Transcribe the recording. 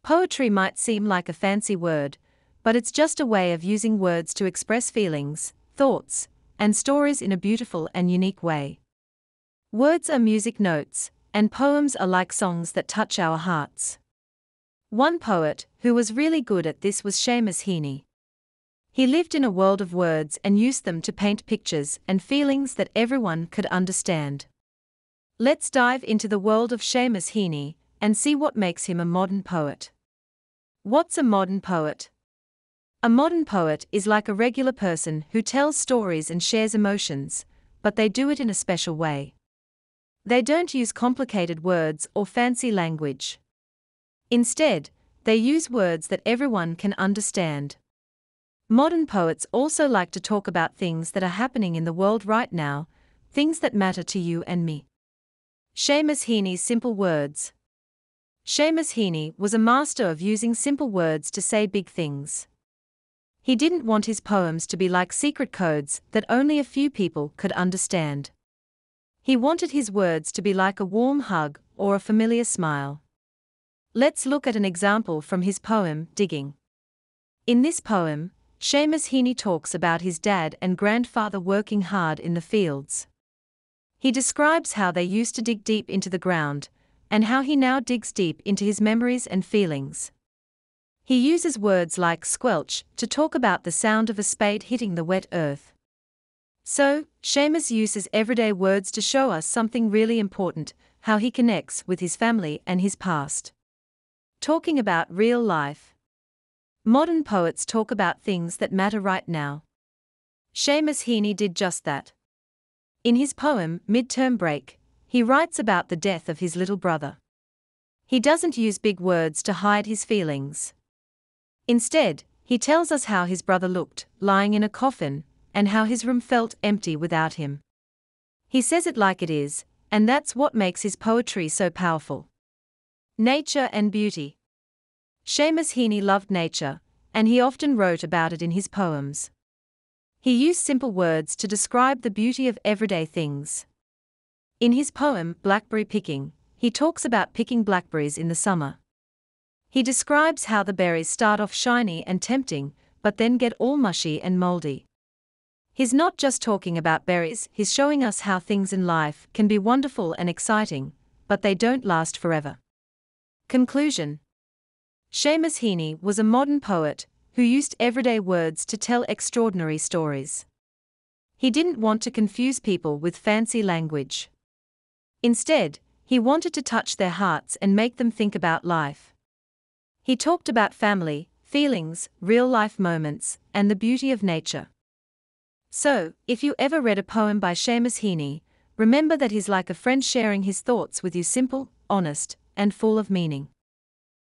Poetry might seem like a fancy word, but it's just a way of using words to express feelings, thoughts, and stories in a beautiful and unique way. Words are music notes, and poems are like songs that touch our hearts. One poet who was really good at this was Seamus Heaney. He lived in a world of words and used them to paint pictures and feelings that everyone could understand. Let's dive into the world of Seamus Heaney and see what makes him a modern poet. What's a modern poet? A modern poet is like a regular person who tells stories and shares emotions, but they do it in a special way. They don't use complicated words or fancy language. Instead, they use words that everyone can understand. Modern poets also like to talk about things that are happening in the world right now, things that matter to you and me. Seamus Heaney's simple words. Seamus Heaney was a master of using simple words to say big things. He didn't want his poems to be like secret codes that only a few people could understand. He wanted his words to be like a warm hug or a familiar smile. Let's look at an example from his poem, Digging. In this poem, Seamus Heaney talks about his dad and grandfather working hard in the fields. He describes how they used to dig deep into the ground, and how he now digs deep into his memories and feelings. He uses words like squelch to talk about the sound of a spade hitting the wet earth. So, Seamus uses everyday words to show us something really important, how he connects with his family and his past. Talking about real life. Modern poets talk about things that matter right now. Seamus Heaney did just that. In his poem, Midterm Break, he writes about the death of his little brother. He doesn't use big words to hide his feelings. Instead, he tells us how his brother looked, lying in a coffin, and how his room felt empty without him. He says it like it is, and that's what makes his poetry so powerful. Nature and beauty. Seamus Heaney loved nature, and he often wrote about it in his poems. He used simple words to describe the beauty of everyday things. In his poem, Blackberry Picking, he talks about picking blackberries in the summer. He describes how the berries start off shiny and tempting, but then get all mushy and moldy. He's not just talking about berries, he's showing us how things in life can be wonderful and exciting, but they don't last forever. Conclusion. Seamus Heaney was a modern poet who used everyday words to tell extraordinary stories. He didn't want to confuse people with fancy language. Instead, he wanted to touch their hearts and make them think about life. He talked about family, feelings, real-life moments, and the beauty of nature. So, if you ever read a poem by Seamus Heaney, remember that he's like a friend sharing his thoughts with you, simple, honest, and full of meaning.